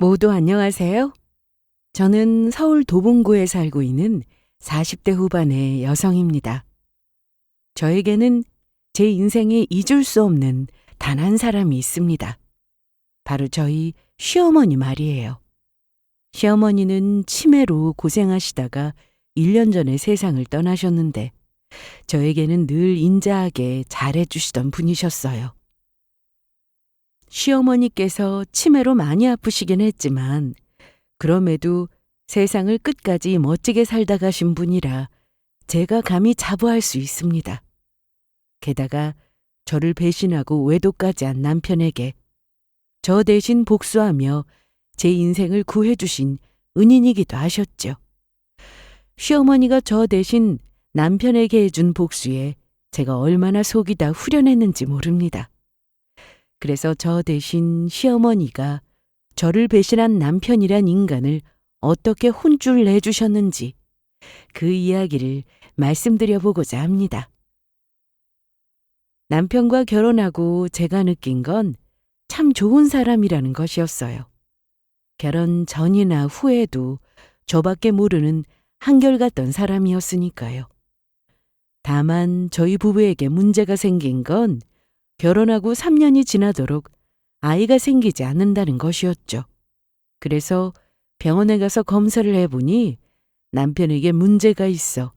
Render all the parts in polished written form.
모두 안녕하세요. 저는 서울 도봉구에 살고 있는 40대 후반의 여성입니다. 저에게는 제 인생에 잊을 수 없는 단 한 사람이 있습니다. 바로 저희 시어머니 말이에요. 시어머니는 치매로 고생하시다가 1년 전에 세상을 떠나셨는데 저에게는 늘 인자하게 잘해주시던 분이셨어요. 시어머니께서 치매로 많이 아프시긴 했지만 그럼에도 세상을 끝까지 멋지게 살다 가신 분이라 제가 감히 자부할 수 있습니다. 게다가 저를 배신하고 외도까지 한 남편에게 저 대신 복수하며 제 인생을 구해주신 은인이기도 하셨죠. 시어머니가 저 대신 남편에게 해준 복수에 제가 얼마나 속이 다 후련했는지 모릅니다. 그래서 저 대신 시어머니가 저를 배신한 남편이란 인간을 어떻게 혼쭐 내주셨는지 그 이야기를 말씀드려 보고자 합니다. 남편과 결혼하고 제가 느낀 건 참 좋은 사람이라는 것이었어요. 결혼 전이나 후에도 저밖에 모르는 한결같던 사람이었으니까요. 다만 저희 부부에게 문제가 생긴 건 결혼하고 3년이 지나도록 아이가 생기지 않는다는 것이었죠. 그래서 병원에 가서 검사를 해보니 남편에게 문제가 있어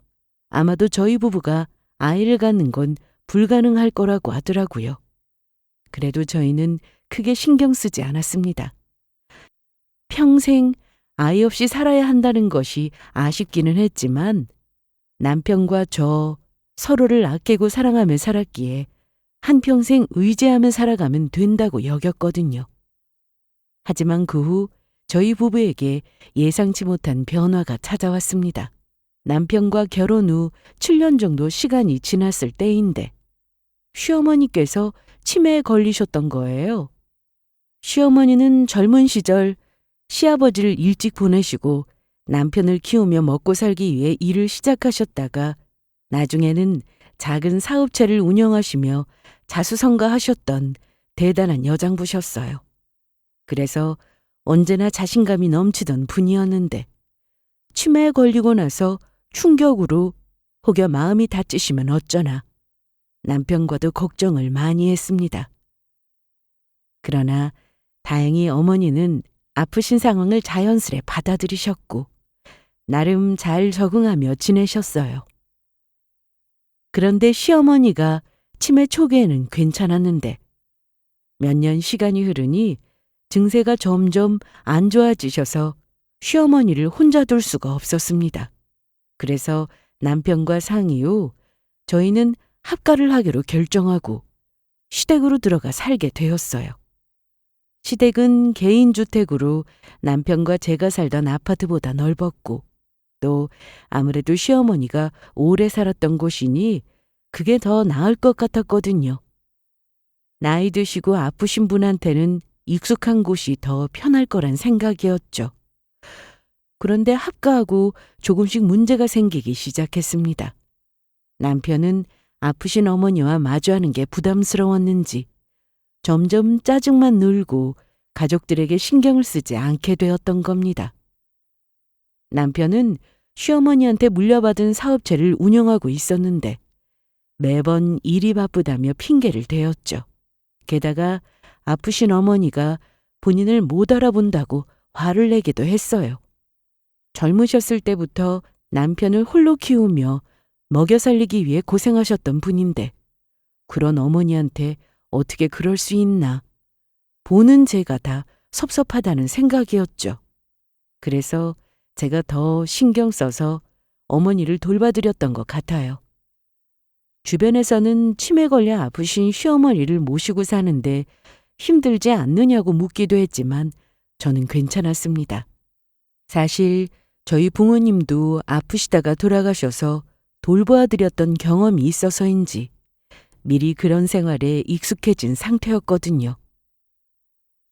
아마도 저희 부부가 아이를 갖는 건 불가능할 거라고 하더라고요. 그래도 저희는 크게 신경 쓰지 않았습니다. 평생 아이 없이 살아야 한다는 것이 아쉽기는 했지만 남편과 저 서로를 아끼고 사랑하며 살았기에 한평생 의지하며 살아가면 된다고 여겼거든요. 하지만 그 후 저희 부부에게 예상치 못한 변화가 찾아왔습니다. 남편과 결혼 후 7년 정도 시간이 지났을 때인데 시어머니께서 치매에 걸리셨던 거예요. 시어머니는 젊은 시절 시아버지를 일찍 보내시고 남편을 키우며 먹고 살기 위해 일을 시작하셨다가 나중에는 작은 사업체를 운영하시며 자수성가하셨던 대단한 여장부셨어요. 그래서 언제나 자신감이 넘치던 분이었는데 치매에 걸리고 나서 충격으로 혹여 마음이 다치시면 어쩌나 남편과도 걱정을 많이 했습니다. 그러나 다행히 어머니는 아프신 상황을 자연스레 받아들이셨고 나름 잘 적응하며 지내셨어요. 그런데 시어머니가 치매 초기에는 괜찮았는데 몇 년 시간이 흐르니 증세가 점점 안 좋아지셔서 시어머니를 혼자 둘 수가 없었습니다. 그래서 남편과 상의 후 저희는 합가를 하기로 결정하고 시댁으로 들어가 살게 되었어요. 시댁은 개인주택으로 남편과 제가 살던 아파트보다 넓었고 또 아무래도 시어머니가 오래 살았던 곳이니 그게 더 나을 것 같았거든요. 나이 드시고 아프신 분한테는 익숙한 곳이 더 편할 거란 생각이었죠. 그런데 합가하고 조금씩 문제가 생기기 시작했습니다. 남편은 아프신 어머니와 마주하는 게 부담스러웠는지 점점 짜증만 늘고 가족들에게 신경을 쓰지 않게 되었던 겁니다. 남편은 시어머니한테 물려받은 사업체를 운영하고 있었는데 매번 일이 바쁘다며 핑계를 대었죠. 게다가 아프신 어머니가 본인을 못 알아본다고 화를 내기도 했어요. 젊으셨을 때부터 남편을 홀로 키우며 먹여 살리기 위해 고생하셨던 분인데 그런 어머니한테 어떻게 그럴 수 있나. 보는 제가 다 섭섭하다는 생각이었죠. 그래서 제가 더 신경 써서 어머니를 돌봐드렸던 것 같아요. 주변에서는 치매 걸려 아프신 시어머니를 모시고 사는데 힘들지 않느냐고 묻기도 했지만 저는 괜찮았습니다. 사실 저희 부모님도 아프시다가 돌아가셔서 돌보아드렸던 경험이 있어서인지 미리 그런 생활에 익숙해진 상태였거든요.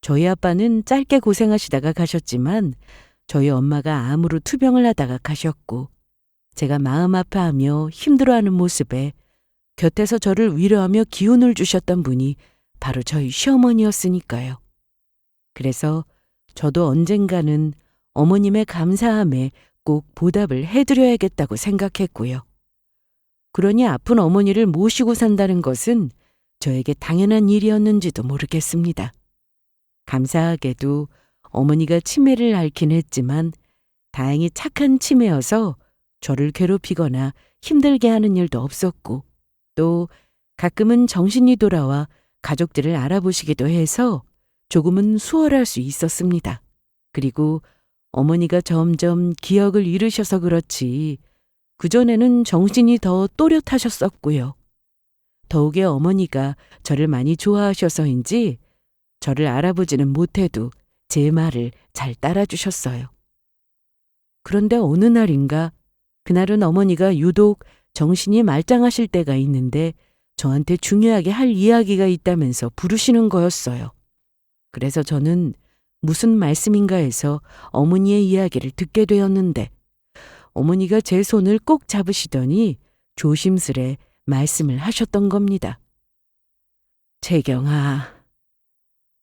저희 아빠는 짧게 고생하시다가 가셨지만 저희 엄마가 암으로 투병을 하다가 가셨고 제가 마음 아파하며 힘들어하는 모습에 곁에서 저를 위로하며 기운을 주셨던 분이 바로 저희 시어머니였으니까요. 그래서 저도 언젠가는 어머님의 감사함에 꼭 보답을 해드려야겠다고 생각했고요. 그러니 아픈 어머니를 모시고 산다는 것은 저에게 당연한 일이었는지도 모르겠습니다. 감사하게도 어머니가 치매를 앓긴 했지만 다행히 착한 치매여서 저를 괴롭히거나 힘들게 하는 일도 없었고, 또 가끔은 정신이 돌아와 가족들을 알아보시기도 해서 조금은 수월할 수 있었습니다. 그리고 어머니가 점점 기억을 잃으셔서 그렇지 그전에는 정신이 더 또렷하셨었고요. 더욱이 어머니가 저를 많이 좋아하셔서인지 저를 알아보지는 못해도 제 말을 잘 따라주셨어요. 그런데 어느 날인가, 그날은 어머니가 유독 정신이 말짱하실 때가 있는데 저한테 중요하게 할 이야기가 있다면서 부르시는 거였어요. 그래서 저는 무슨 말씀인가 해서 어머니의 이야기를 듣게 되었는데, 어머니가 제 손을 꼭 잡으시더니 조심스레 말씀을 하셨던 겁니다. 재경아,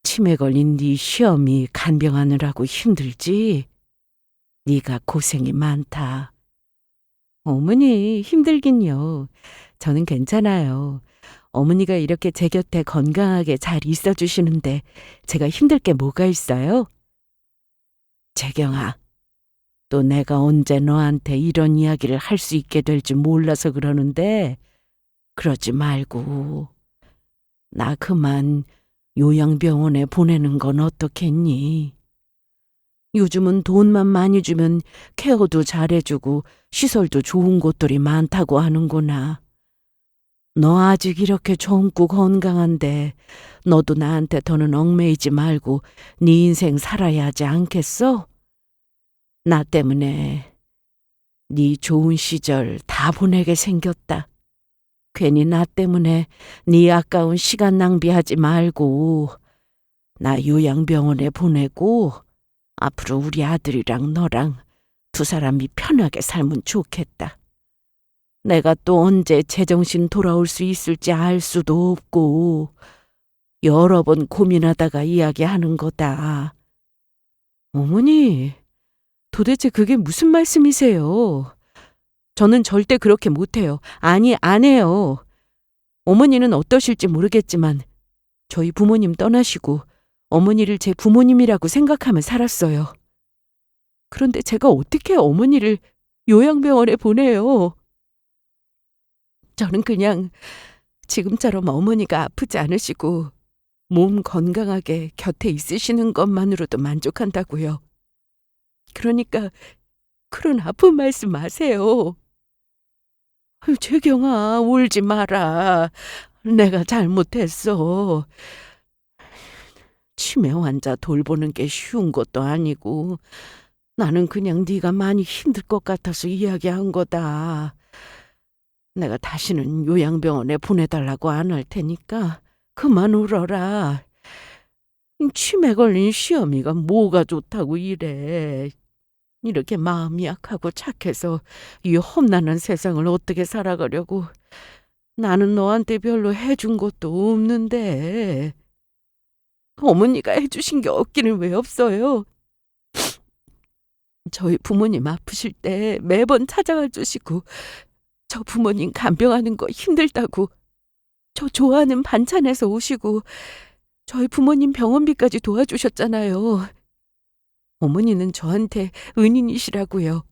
치매 걸린 네 시험이 간병하느라고 힘들지? 네가 고생이 많다. 어머니, 힘들긴요. 저는 괜찮아요. 어머니가 이렇게 제 곁에 건강하게 잘 있어주시는데 제가 힘들 게 뭐가 있어요? 재경아, 또 내가 언제 너한테 이런 이야기를 할 수 있게 될 줄 몰라서 그러는데 그러지 말고 나 그만 요양병원에 보내는 건 어떻겠니? 요즘은 돈만 많이 주면 케어도 잘해주고 시설도 좋은 곳들이 많다고 하는구나. 너 아직 이렇게 젊고 건강한데 너도 나한테 더는 얽매이지 말고 네 인생 살아야 하지 않겠어? 나 때문에 네 좋은 시절 다 보내게 생겼다. 괜히 나 때문에 네 아까운 시간 낭비하지 말고 나 요양병원에 보내고 앞으로 우리 아들이랑 너랑 두 사람이 편하게 살면 좋겠다. 내가 또 언제 제정신 돌아올 수 있을지 알 수도 없고 여러 번 고민하다가 이야기하는 거다. 어머니, 도대체 그게 무슨 말씀이세요? 저는 절대 그렇게 못해요. 아니, 안 해요. 어머니는 어떠실지 모르겠지만 저희 부모님 떠나시고 어머니를 제 부모님이라고 생각하며 살았어요. 그런데 제가 어떻게 어머니를 요양병원에 보내요? 저는 그냥 지금처럼 어머니가 아프지 않으시고 몸 건강하게 곁에 있으시는 것만으로도 만족한다고요. 그러니까 그런 아픈 말씀 마세요. 아유, 재경아, 울지 마라. 내가 잘못했어. 치매 환자 돌보는 게 쉬운 것도 아니고 나는 그냥 네가 많이 힘들 것 같아서 이야기한 거다. 내가 다시는 요양병원에 보내달라고 안 할 테니까 그만 울어라. 치매 걸린 시어미가 뭐가 좋다고 이래. 이렇게 마음이 약하고 착해서 이 험난한 세상을 어떻게 살아가려고. 나는 너한테 별로 해준 것도 없는데. 어머니가 해주신 게 없기는 왜 없어요? 저희 부모님 아프실 때 매번 찾아와 주시고 저 부모님 간병하는 거 힘들다고 저 좋아하는 반찬해서 오시고 저희 부모님 병원비까지 도와주셨잖아요. 어머니는 저한테 은인이시라고요.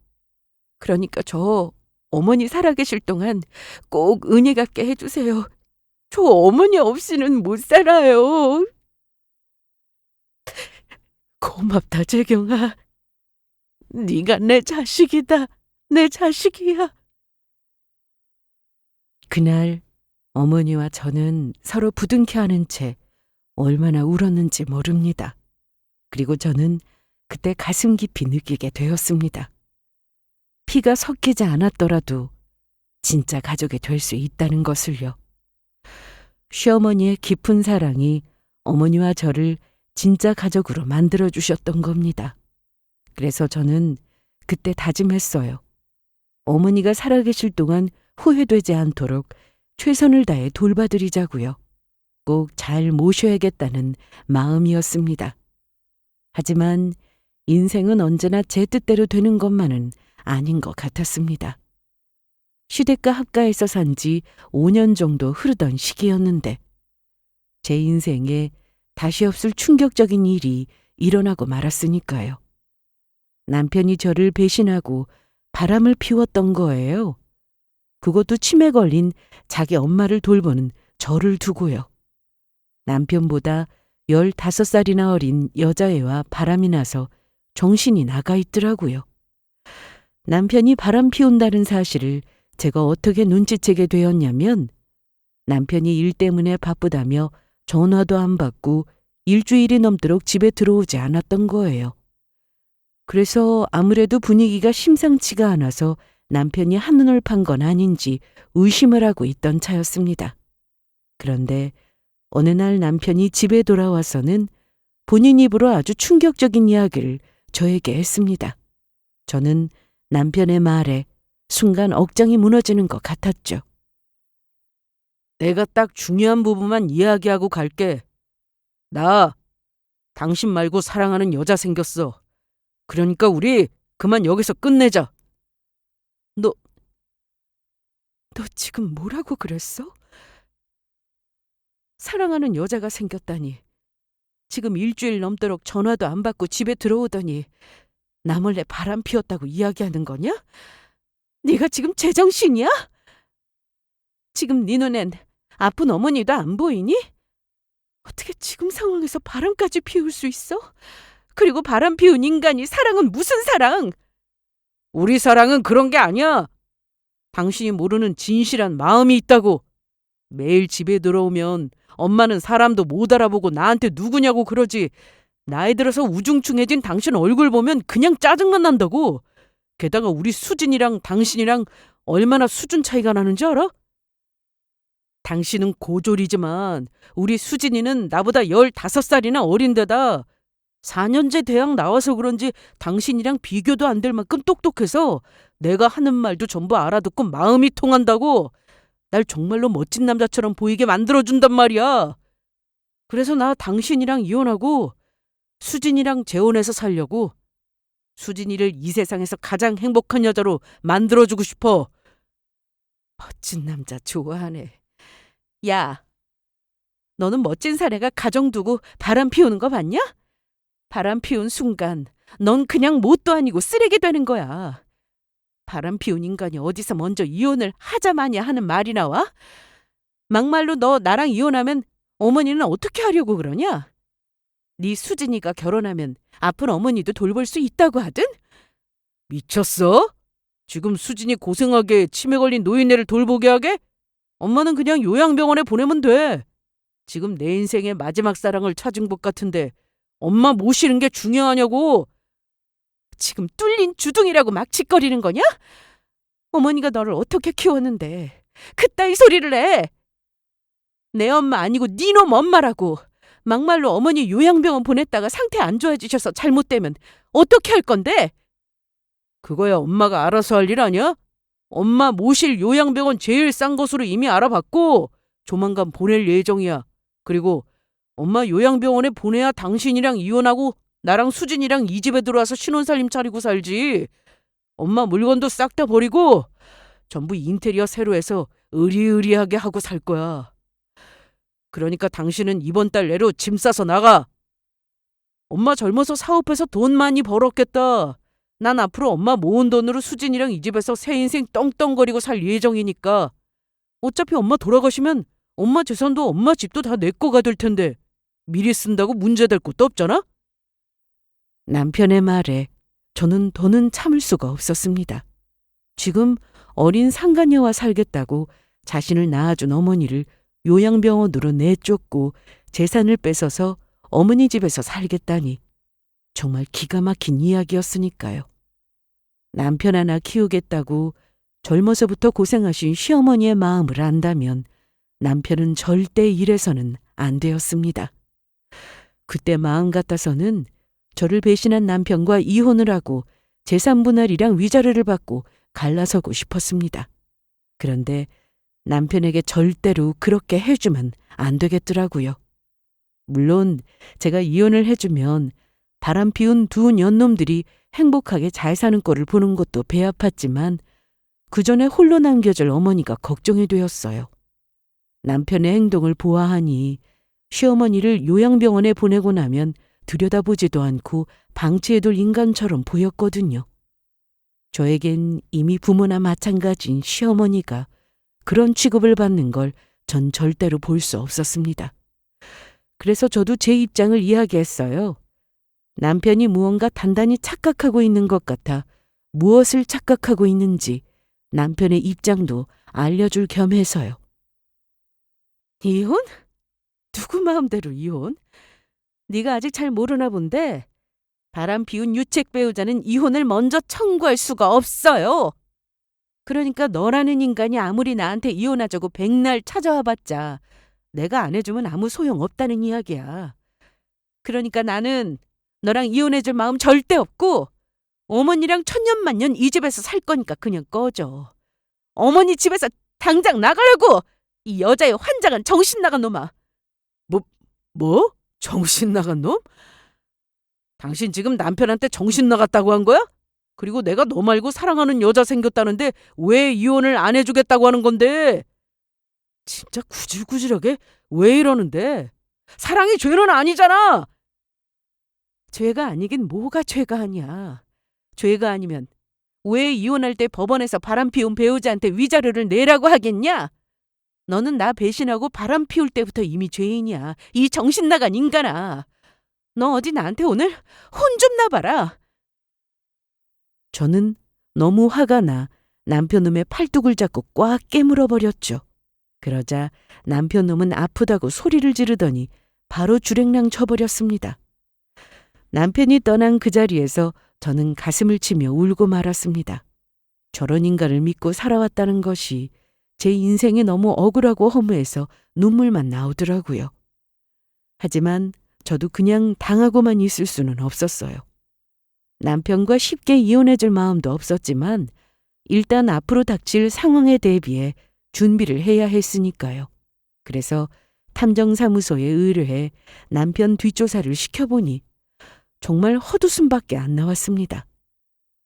그러니까 저 어머니 살아계실 동안 꼭 은혜 갚게 해주세요. 저 어머니 없이는 못 살아요. 고맙다, 재경아. 네가 내 자식이다. 내 자식이야. 그날 어머니와 저는 서로 부둥켜 안은 채 얼마나 울었는지 모릅니다. 그리고 저는 그때 가슴 깊이 느끼게 되었습니다. 피가 섞이지 않았더라도 진짜 가족이 될 수 있다는 것을요. 시어머니의 깊은 사랑이 어머니와 저를 진짜 가족으로 만들어주셨던 겁니다. 그래서 저는 그때 다짐했어요. 어머니가 살아계실 동안 후회되지 않도록 최선을 다해 돌봐드리자고요. 꼭 잘 모셔야겠다는 마음이었습니다. 하지만 인생은 언제나 제 뜻대로 되는 것만은 아닌 것 같았습니다. 시댁과 합가해서 산 지 5년 정도 흐르던 시기였는데 제 인생에 다시 없을 충격적인 일이 일어나고 말았으니까요. 남편이 저를 배신하고 바람을 피웠던 거예요. 그것도 치매 걸린 자기 엄마를 돌보는 저를 두고요. 남편보다 15살이나 어린 여자애와 바람이 나서 정신이 나가 있더라고요. 남편이 바람 피운다는 사실을 제가 어떻게 눈치채게 되었냐면 남편이 일 때문에 바쁘다며 전화도 안 받고 일주일이 넘도록 집에 들어오지 않았던 거예요. 그래서 아무래도 분위기가 심상치가 않아서 남편이 한눈을 판 건 아닌지 의심을 하고 있던 차였습니다. 그런데 어느 날 남편이 집에 돌아와서는 본인 입으로 아주 충격적인 이야기를 저에게 했습니다. 저는 남편의 말에 순간 억장이 무너지는 것 같았죠. 내가 딱 중요한 부분만 이야기하고 갈게. 나 당신 말고 사랑하는 여자 생겼어. 그러니까 우리 그만 여기서 끝내자. 너 지금 뭐라고 그랬어? 사랑하는 여자가 생겼다니. 지금 일주일 넘도록 전화도 안 받고 집에 들어오더니 나 몰래 바람 피웠다고 이야기하는 거냐? 네가 지금 제정신이야? 지금 네 눈엔 아픈 어머니도 안 보이니? 어떻게 지금 상황에서 바람까지 피울 수 있어? 그리고 바람 피운 인간이 사랑은 무슨 사랑? 우리 사랑은 그런 게 아니야. 당신이 모르는 진실한 마음이 있다고. 매일 집에 들어오면 엄마는 사람도 못 알아보고 나한테 누구냐고 그러지. 나이 들어서 우중충해진 당신 얼굴 보면 그냥 짜증만 난다고. 게다가 우리 수진이랑 당신이랑 얼마나 수준 차이가 나는지 알아? 당신은 고졸이지만 우리 수진이는 나보다 15살이나 어린데다 4년제 대학 나와서 그런지 당신이랑 비교도 안 될 만큼 똑똑해서 내가 하는 말도 전부 알아듣고 마음이 통한다고. 날 정말로 멋진 남자처럼 보이게 만들어준단 말이야. 그래서 나 당신이랑 이혼하고 수진이랑 재혼해서 살려고. 수진이를 이 세상에서 가장 행복한 여자로 만들어주고 싶어. 멋진 남자 좋아하네. 야, 너는 멋진 사내가 가정 두고 바람 피우는 거 봤냐? 바람 피운 순간 넌 그냥 뭣도 아니고 쓰레기 되는 거야. 바람 피운 인간이 어디서 먼저 이혼을 하자마냐 하는 말이 나와? 막말로 너 나랑 이혼하면 어머니는 어떻게 하려고 그러냐? 네 수진이가 결혼하면 아픈 어머니도 돌볼 수 있다고 하든? 미쳤어? 지금 수진이 고생하게 치매 걸린 노인네를 돌보게 하게? 엄마는 그냥 요양병원에 보내면 돼. 지금 내 인생의 마지막 사랑을 찾은 것 같은데 엄마 모시는 게 중요하냐고. 지금 뚫린 주둥이라고 막 짓거리는 거냐? 어머니가 너를 어떻게 키웠는데 그따위 소리를 해. 내 엄마 아니고 니놈 엄마라고. 막말로 어머니 요양병원 보냈다가 상태 안 좋아지셔서 잘못되면 어떻게 할 건데? 그거야 엄마가 알아서 할 일 아니야? 엄마 모실 요양병원 제일 싼 곳으로 이미 알아봤고 조만간 보낼 예정이야. 그리고 엄마 요양병원에 보내야 당신이랑 이혼하고 나랑 수진이랑 이 집에 들어와서 신혼살림 차리고 살지. 엄마 물건도 싹 다 버리고 전부 인테리어 새로 해서 으리으리하게 하고 살 거야. 그러니까 당신은 이번 달 내로 짐 싸서 나가. 엄마 젊어서 사업해서 돈 많이 벌었겠다. 난 앞으로 엄마 모은 돈으로 수진이랑 이 집에서 새 인생 떵떵거리고 살 예정이니까. 어차피 엄마 돌아가시면 엄마 재산도 엄마 집도 다 내 거가 될 텐데 미리 쓴다고 문제될 것도 없잖아? 남편의 말에 저는 더는 참을 수가 없었습니다. 지금 어린 상간녀와 살겠다고 자신을 낳아준 어머니를 요양병원으로 내쫓고 재산을 뺏어서 어머니 집에서 살겠다니 정말 기가 막힌 이야기였으니까요. 남편 하나 키우겠다고 젊어서부터 고생하신 시어머니의 마음을 안다면 남편은 절대 이래서는 안 되었습니다. 그때 마음 같아서는 저를 배신한 남편과 이혼을 하고 재산 분할이랑 위자료를 받고 갈라서고 싶었습니다. 그런데 남편에게 절대로 그렇게 해주면 안 되겠더라고요. 물론 제가 이혼을 해주면 바람 피운 두 년놈들이 행복하게 잘 사는 꼴을 보는 것도 배 아팠지만 그 전에 홀로 남겨질 어머니가 걱정이 되었어요. 남편의 행동을 보아하니 시어머니를 요양병원에 보내고 나면 들여다보지도 않고 방치해둘 인간처럼 보였거든요. 저에겐 이미 부모나 마찬가지인 시어머니가 그런 취급을 받는 걸 전 절대로 볼 수 없었습니다. 그래서 저도 제 입장을 이야기했어요. 남편이 무언가 단단히 착각하고 있는 것 같아 무엇을 착각하고 있는지 남편의 입장도 알려줄 겸해서요. 이혼? 누구 마음대로 이혼? 네가 아직 잘 모르나 본데 바람 피운 유책 배우자는 이혼을 먼저 청구할 수가 없어요. 그러니까 너라는 인간이 아무리 나한테 이혼하자고 백날 찾아와 봤자 내가 안 해주면 아무 소용없다는 이야기야. 그러니까 나는 너랑 이혼해줄 마음 절대 없고 어머니랑 천년만년 이 집에서 살 거니까 그냥 꺼져. 어머니 집에서 당장 나가라고! 이 여자의 환장한 정신 나간 놈아. 뭐? 정신 나간 놈? 당신 지금 남편한테 정신 나갔다고 한 거야? 그리고 내가 너 말고 사랑하는 여자 생겼다는데 왜 이혼을 안 해주겠다고 하는 건데? 진짜 구질구질하게 왜 이러는데? 사랑이 죄는 아니잖아! 죄가 아니긴 뭐가 죄가 아니야. 죄가 아니면 왜 이혼할 때 법원에서 바람 피운 배우자한테 위자료를 내라고 하겠냐? 너는 나 배신하고 바람 피울 때부터 이미 죄인이야. 이 정신 나간 인간아. 너 어디 나한테 오늘 혼 좀 나봐라. 저는 너무 화가 나 남편놈의 팔뚝을 잡고 꽉 깨물어 버렸죠. 그러자 남편놈은 아프다고 소리를 지르더니 바로 주랭랑 쳐버렸습니다. 남편이 떠난 그 자리에서 저는 가슴을 치며 울고 말았습니다. 저런 인간을 믿고 살아왔다는 것이 제 인생이 너무 억울하고 허무해서 눈물만 나오더라고요. 하지만 저도 그냥 당하고만 있을 수는 없었어요. 남편과 쉽게 이혼해줄 마음도 없었지만 일단 앞으로 닥칠 상황에 대비해 준비를 해야 했으니까요. 그래서 탐정사무소에 의뢰해 남편 뒷조사를 시켜보니 정말 헛웃음밖에 안 나왔습니다.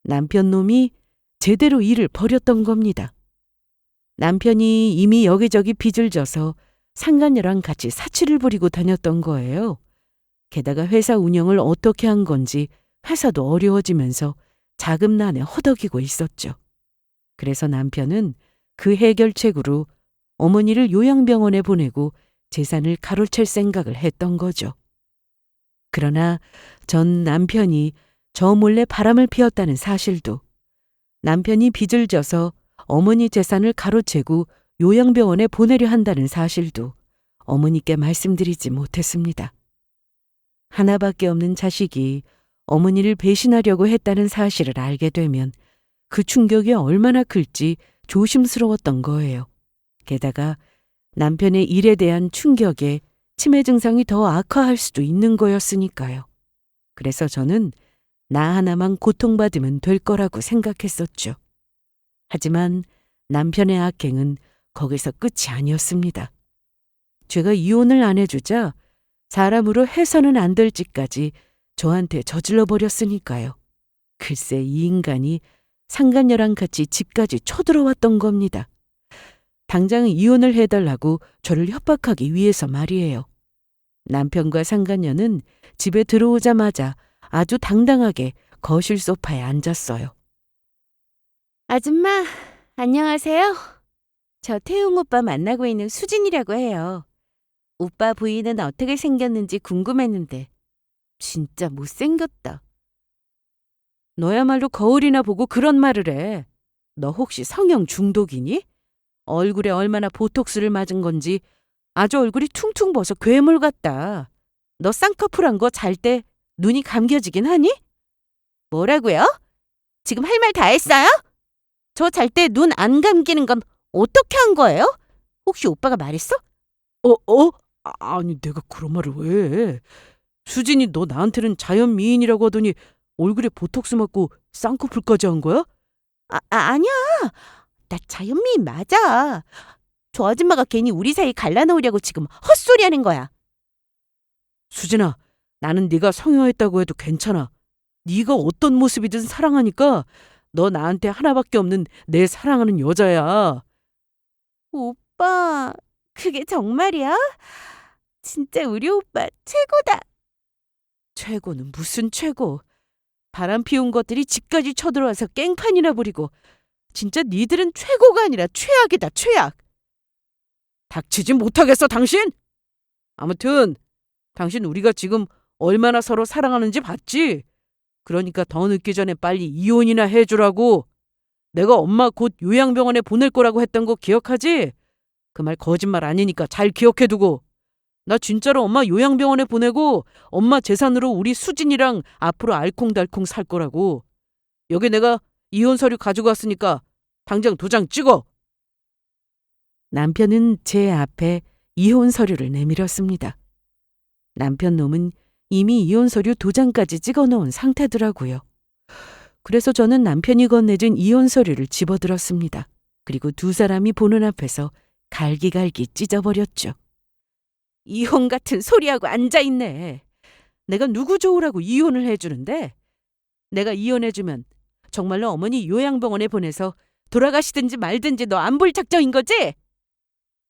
남편 놈이 제대로 일을 벌였던 겁니다. 남편이 이미 여기저기 빚을 져서 상간녀랑 같이 사치를 부리고 다녔던 거예요. 게다가 회사 운영을 어떻게 한 건지 회사도 어려워지면서 자금난에 허덕이고 있었죠. 그래서 남편은 그 해결책으로 어머니를 요양병원에 보내고 재산을 가로챌 생각을 했던 거죠. 그러나 전 남편이 저 몰래 바람을 피웠다는 사실도, 남편이 빚을 져서 어머니 재산을 가로채고 요양병원에 보내려 한다는 사실도 어머니께 말씀드리지 못했습니다. 하나밖에 없는 자식이 어머니를 배신하려고 했다는 사실을 알게 되면 그 충격이 얼마나 클지 조심스러웠던 거예요. 게다가 남편의 일에 대한 충격에 치매 증상이 더 악화할 수도 있는 거였으니까요. 그래서 저는 나 하나만 고통받으면 될 거라고 생각했었죠. 하지만 남편의 악행은 거기서 끝이 아니었습니다. 제가 이혼을 안 해주자 사람으로 해서는 안 될 짓까지 저한테 저질러 버렸으니까요. 글쎄 이 인간이 상간녀랑 같이 집까지 쳐들어왔던 겁니다. 당장 이혼을 해달라고 저를 협박하기 위해서 말이에요. 남편과 상간녀는 집에 들어오자마자 아주 당당하게 거실 소파에 앉았어요. 아줌마, 안녕하세요. 저 태웅 오빠 만나고 있는 수진이라고 해요. 오빠 부인은 어떻게 생겼는지 궁금했는데 진짜 못생겼다. 너야말로 거울이나 보고 그런 말을 해. 너 혹시 성형 중독이니? 얼굴에 얼마나 보톡스를 맞은 건지 아주 얼굴이 퉁퉁 벗어 괴물 같다. 너 쌍꺼풀한 거 잘 때 눈이 감겨지긴 하니? 뭐라고요? 지금 할 말 다 했어요? 저 잘 때 눈 안 감기는 건 어떻게 한 거예요? 혹시 오빠가 말했어? 아니 내가 그런 말을 왜 해? 수진이 너 나한테는 자연 미인이라고 하더니 얼굴에 보톡스 맞고 쌍꺼풀까지 한 거야? 아니야. 나 자연 미인 맞아. 저 아줌마가 괜히 우리 사이 갈라놓으려고 지금 헛소리 하는 거야. 수진아, 나는 네가 성형했다고 해도 괜찮아. 네가 어떤 모습이든 사랑하니까 너 나한테 하나밖에 없는 내 사랑하는 여자야. 오빠, 그게 정말이야? 진짜 우리 오빠 최고다. 최고는 무슨 최고. 바람 피운 것들이 집까지 쳐들어와서 깽판이나 부리고 진짜 니들은 최고가 아니라 최악이다, 최악. 닥치지 못하겠어, 당신? 아무튼 당신 우리가 지금 얼마나 서로 사랑하는지 봤지? 그러니까 더 늦기 전에 빨리 이혼이나 해주라고. 내가 엄마 곧 요양병원에 보낼 거라고 했던 거 기억하지? 그 말 거짓말 아니니까 잘 기억해두고. 나 진짜로 엄마 요양병원에 보내고 엄마 재산으로 우리 수진이랑 앞으로 알콩달콩 살 거라고. 여기 내가 이혼 서류 가지고 왔으니까 당장 도장 찍어. 남편은 제 앞에 이혼 서류를 내밀었습니다. 남편 놈은 이미 이혼 서류 도장까지 찍어 놓은 상태더라고요. 그래서 저는 남편이 건네준 이혼 서류를 집어들었습니다. 그리고 두 사람이 보는 앞에서 갈기갈기 찢어버렸죠. 이혼 같은 소리하고 앉아있네. 내가 누구 좋으라고 이혼을 해주는데? 내가 이혼해주면 정말로 어머니 요양병원에 보내서 돌아가시든지 말든지 너 안 볼 작정인 거지?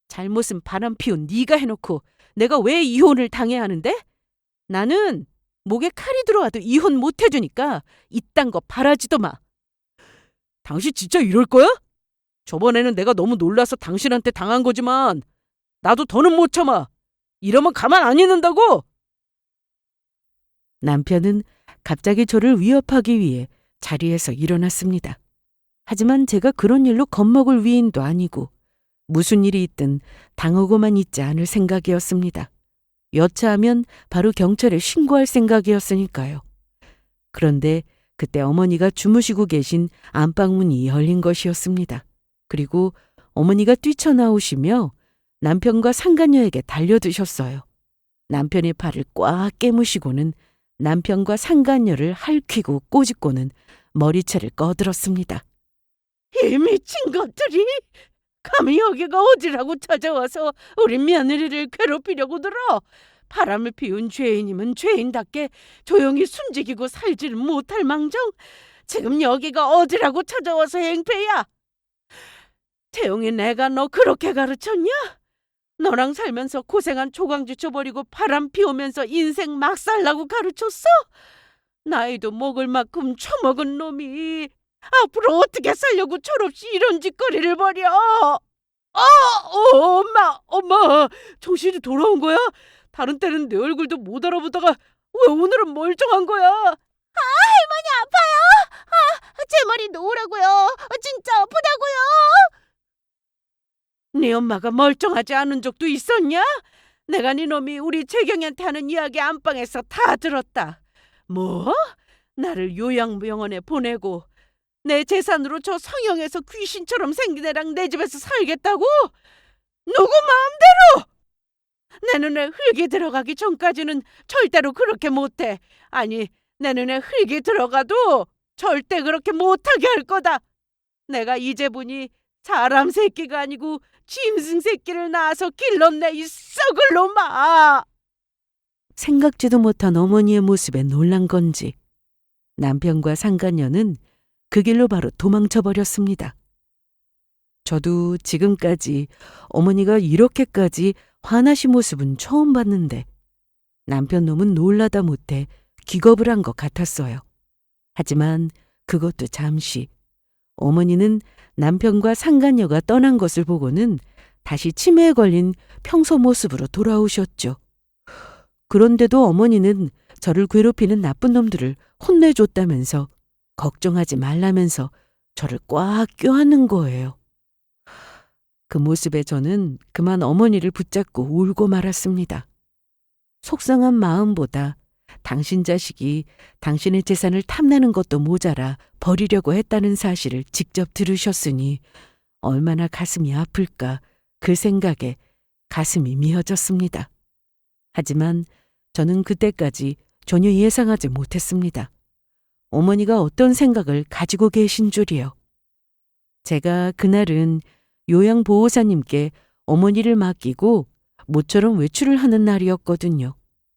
잘못은 바람 피운 네가 해놓고 내가 왜 이혼을 당해야 하는데? 나는 목에 칼이 들어와도 이혼 못 해주니까 이딴 거 바라지도 마. 당신 진짜 이럴 거야? 저번에는 내가 너무 놀라서 당신한테 당한 거지만 나도 더는 못 참아. 이러면 가만 안 있는다고. 남편은 갑자기 저를 위협하기 위해 자리에서 일어났습니다. 하지만 제가 그런 일로 겁먹을 위인도 아니고 무슨 일이 있든 당하고만 있지 않을 생각이었습니다. 여차하면 바로 경찰에 신고할 생각이었으니까요. 그런데 그때 어머니가 주무시고 계신 안방문이 열린 것이었습니다. 그리고 어머니가 뛰쳐나오시며 남편과 상간녀에게 달려드셨어요. 남편의 팔을 꽉 깨무시고는 남편과 상간녀를 할퀴고 꼬집고는 머리채를 꺼들었습니다. 이 미친 것들이 감히 여기가 어디라고 찾아와서 우리 며느리를 괴롭히려고 들어. 바람을 피운 죄인이면 죄인답게 조용히 숨지기고 살지를 못할 망정 지금 여기가 어디라고 찾아와서 행패야. 태용이 내가 너 그렇게 가르쳤냐? 너랑 살면서 고생한 조강지 쳐버리고 바람 피우면서 인생 막 살라고 가르쳤어? 나이도 먹을 만큼 처먹은 놈이 앞으로 어떻게 살려고 철없이 이런 짓거리를 벌여? 엄마, 정신이 돌아온 거야? 다른 때는 내 얼굴도 못 알아보다가 왜 오늘은 멀쩡한 거야? 할머니 아파요? 제 머리 놓으라고요. 진짜 아프다고요. 네 엄마가 멀쩡하지 않은 적도 있었냐? 내가 네 놈이 우리 재경이한테 하는 이야기 안방에서 다 들었다. 뭐? 나를 요양병원에 보내고 내 재산으로 저 성형해서 귀신처럼 생긴 애랑 내 집에서 살겠다고? 누구 마음대로! 내 눈에 흙이 들어가기 전까지는 절대로 그렇게 못해. 아니, 내 눈에 흙이 들어가도 절대 그렇게 못하게 할 거다. 내가 이제 보니 사람 새끼가 아니고 짐승 새끼를 낳아서 길렀네, 이 썩을 놈아. 생각지도 못한 어머니의 모습에 놀란 건지 남편과 상간녀는 그 길로 바로 도망쳐 버렸습니다. 저도 지금까지 어머니가 이렇게까지 화나신 모습은 처음 봤는데 남편 놈은 놀라다 못해 기겁을 한 것 같았어요. 하지만 그것도 잠시. 어머니는 남편과 상간녀가 떠난 것을 보고는 다시 치매에 걸린 평소 모습으로 돌아오셨죠. 그런데도 어머니는 저를 괴롭히는 나쁜 놈들을 혼내줬다면서 걱정하지 말라면서 저를 꽉 껴안는 거예요. 그 모습에 저는 그만 어머니를 붙잡고 울고 말았습니다. 속상한 마음보다 당신 자식이 당신의 재산을 탐내는 것도 모자라 버리려고 했다는 사실을 직접 들으셨으니 얼마나 가슴이 아플까 그 생각에 가슴이 미어졌습니다. 하지만 저는 그때까지 전혀 예상하지 못했습니다. 어머니가 어떤 생각을 가지고 계신 줄이요. 제가 그날은 요양보호사님께 어머니를 맡기고 모처럼 외출을 하는 날이었거든요.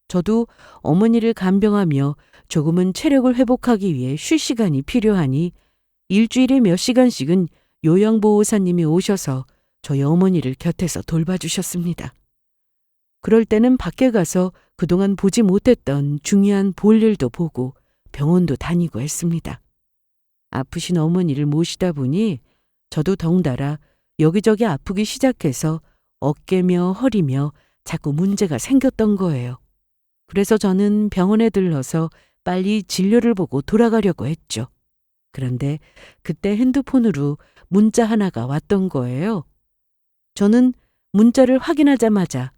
저도 어머니를 간병하며 조금은 체력을 회복하기 위해 쉴 시간이 필요하니 일주일에 몇 시간씩은 요양보호사님이 오셔서 저희 어머니를 곁에서 돌봐주셨습니다. 그럴 때는 밖에 가서 그동안 보지 못했던 중요한 볼일도 보고 병원도 다니고 했습니다. 아프신 어머니를 모시다 보니 저도 덩달아 여기저기 아프기 시작해서 어깨며 허리며 자꾸 문제가 생겼던 거예요. 그래서 저는 병원에 들러서 빨리 진료를 보고 돌아가려고 했죠. 그런데 그때 핸드폰으로 문자 하나가 왔던 거예요. 저는 문자를 확인하자마자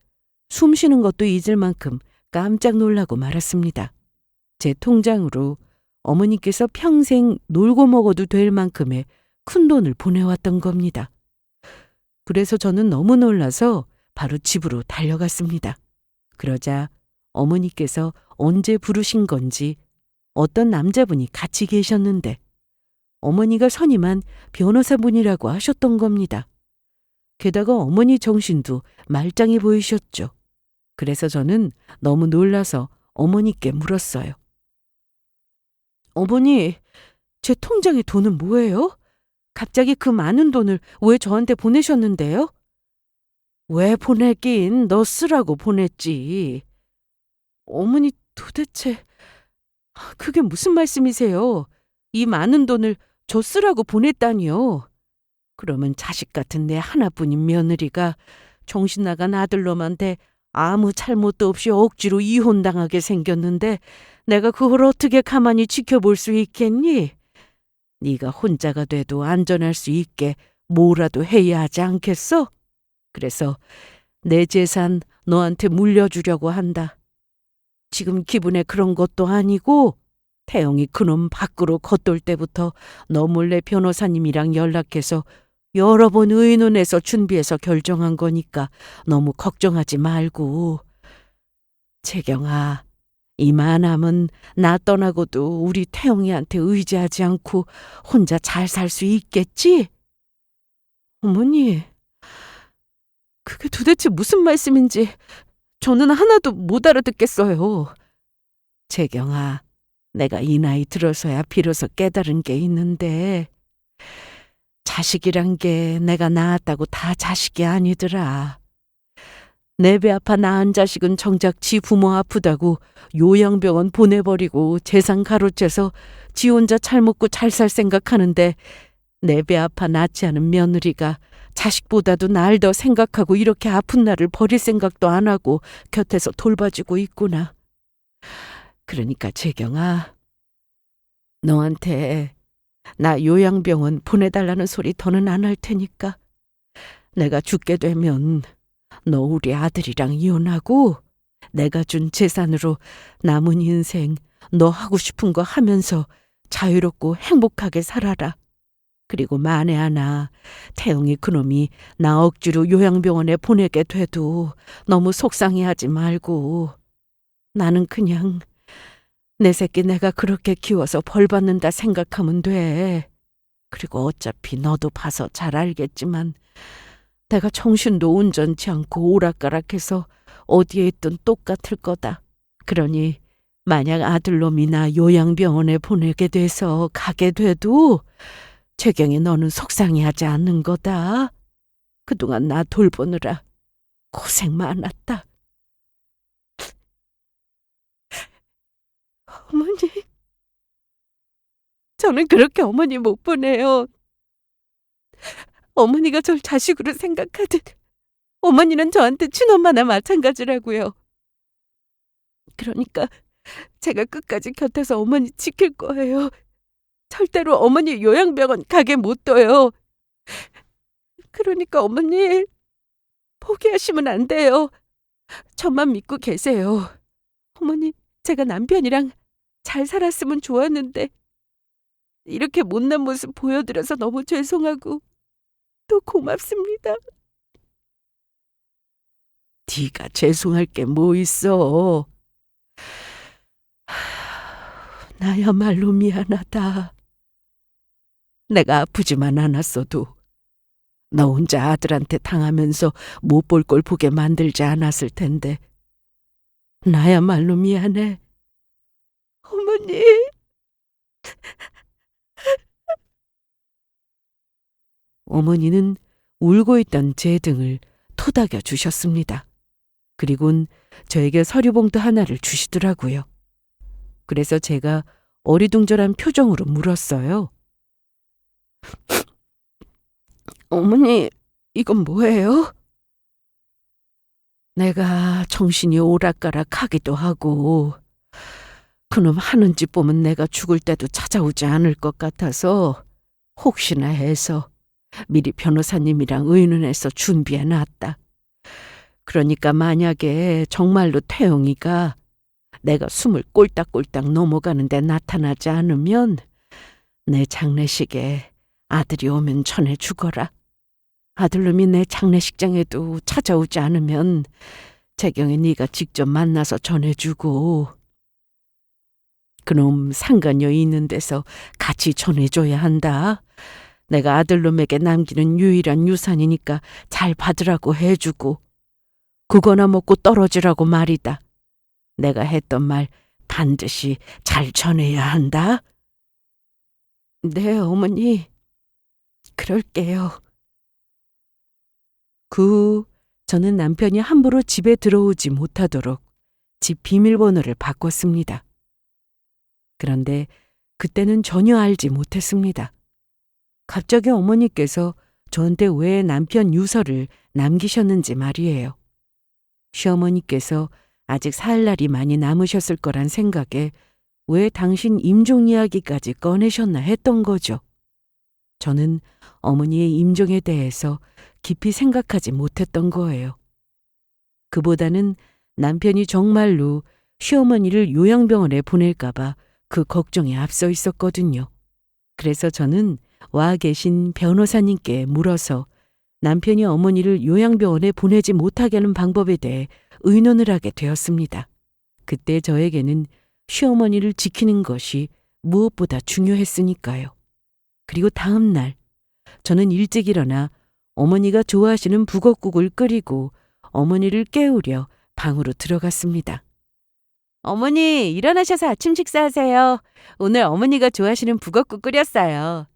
숨 쉬는 것도 잊을 만큼 깜짝 놀라고 말았습니다. 제 통장으로 어머니께서 평생 놀고 먹어도 될 만큼의 큰 돈을 보내왔던 겁니다. 그래서 저는 너무 놀라서 바로 집으로 달려갔습니다. 그러자 어머니께서 언제 부르신 건지 어떤 남자분이 같이 계셨는데 어머니가 선임한 변호사분이라고 하셨던 겁니다. 게다가 어머니 정신도 말짱해 보이셨죠. 그래서 저는 너무 놀라서 어머니께 물었어요. 어머니, 제 통장에 돈은 뭐예요? 갑자기 그 많은 돈을 왜 저한테 보내셨는데요? 왜 보내긴 너 쓰라고 보냈지. 어머니 도대체 그게 무슨 말씀이세요? 이 많은 돈을 저 쓰라고 보냈다니요. 그러면 자식 같은 내 하나뿐인 며느리가 정신 나간 아들놈한테 아무 잘못도 없이 억지로 이혼당하게 생겼는데 내가 그걸 어떻게 가만히 지켜볼 수 있겠니? 네가 혼자가 돼도 안전할 수 있게 뭐라도 해야 하지 않겠어? 그래서 내 재산 너한테 물려주려고 한다. 지금 기분에 그런 것도 아니고 태영이 그놈 밖으로 겉돌 때부터 너 몰래 변호사님이랑 연락해서 여러 번 의논해서 준비해서 결정한 거니까 너무 걱정하지 말고. 재경아, 이만하면 나 떠나고도 우리 태영이한테 의지하지 않고 혼자 잘 살 수 있겠지? 어머니, 그게 도대체 무슨 말씀인지 저는 하나도 못 알아듣겠어요. 재경아, 내가 이 나이 들어서야 비로소 깨달은 게 있는데 자식이란 게 내가 낳았다고 다 자식이 아니더라. 내 배 아파 낳은 자식은 정작 지 부모 아프다고 요양병원 보내버리고 재산 가로채서 지 혼자 잘 먹고 잘 살 생각하는데 내 배 아파 낳지 않은 며느리가 자식보다도 날 더 생각하고 이렇게 아픈 나를 버릴 생각도 안 하고 곁에서 돌봐주고 있구나. 그러니까 재경아, 너한테 나 요양병원 보내달라는 소리 더는 안 할 테니까 내가 죽게 되면 너 우리 아들이랑 이혼하고 내가 준 재산으로 남은 인생 너 하고 싶은 거 하면서 자유롭고 행복하게 살아라. 그리고 만에 하나 태영이 그놈이 나 억지로 요양병원에 보내게 돼도 너무 속상해하지 말고 나는 그냥 내 새끼 내가 그렇게 키워서 벌 받는다 생각하면 돼. 그리고 어차피 너도 봐서 잘 알겠지만 내가 정신도 온전치 않고 오락가락해서 어디에 있든 똑같을 거다. 그러니 만약 아들놈이나 요양병원에 보내게 돼서 가게 돼도 재경이 너는 속상해하지 않는 거다. 그동안 나 돌보느라 고생 많았다. 어머니, 저는 그렇게 어머니 못 보내요. 어머니가 절 자식으로 생각하듯 어머니는 저한테 친엄마나 마찬가지라고요. 그러니까 제가 끝까지 곁에서 어머니 지킬 거예요. 절대로 어머니 요양병원 가게 못 둬요. 그러니까 어머니 포기하시면 안 돼요. 저만 믿고 계세요. 어머니, 제가 남편이랑 잘 살았으면 좋았는데 이렇게 못난 모습 보여드려서 너무 죄송하고 또 고맙습니다. 네가 죄송할 게 뭐 있어. 나야말로 미안하다. 내가 아프지만 않았어도 너 혼자 아들한테 당하면서 못 볼 걸 보게 만들지 않았을 텐데 나야말로 미안해. 어머니, 어머니는 울고 있던 제 등을 토닥여 주셨습니다. 그리곤 저에게 서류봉투 하나를 주시더라고요. 그래서 제가 어리둥절한 표정으로 물었어요. 어머니, 이건 뭐예요? 내가 정신이 오락가락하기도 하고 그놈 하는 짓 보면 내가 죽을 때도 찾아오지 않을 것 같아서 혹시나 해서 미리 변호사님이랑 의논해서 준비해놨다. 그러니까 만약에 정말로 태영이가 내가 숨을 꼴딱꼴딱 넘어가는데 나타나지 않으면 내 장례식에 아들이 오면 전해주거라. 아들놈이 내 장례식장에도 찾아오지 않으면 재경에 네가 직접 만나서 전해주고 그놈 상간녀 있는 데서 같이 전해줘야 한다. 내가 아들놈에게 남기는 유일한 유산이니까 잘 받으라고 해주고 그거나 먹고 떨어지라고 말이다. 내가 했던 말 반드시 잘 전해야 한다. 네, 어머니. 그럴게요. 그 후 저는 남편이 함부로 집에 들어오지 못하도록 집 비밀번호를 바꿨습니다. 그런데 그때는 전혀 알지 못했습니다. 갑자기 어머니께서 저한테 왜 남편 유서를 남기셨는지 말이에요. 시어머니께서 아직 살 날이 많이 남으셨을 거란 생각에 왜 당신 임종 이야기까지 꺼내셨나 했던 거죠. 저는 어머니의 임종에 대해서 깊이 생각하지 못했던 거예요. 그보다는 남편이 정말로 시어머니를 요양병원에 보낼까봐 그 걱정이 앞서 있었거든요. 그래서 저는 와 계신 변호사님께 물어서 남편이 어머니를 요양병원에 보내지 못하게 하는 방법에 대해 의논을 하게 되었습니다. 그때 저에게는 시어머니를 지키는 것이 무엇보다 중요했으니까요. 그리고 다음 날 저는 일찍 일어나 어머니가 좋아하시는 북엇국을 끓이고 어머니를 깨우려 방으로 들어갔습니다. 어머니, 일어나셔서 아침 식사하세요. 오늘 어머니가 좋아하시는 북엇국 끓였어요.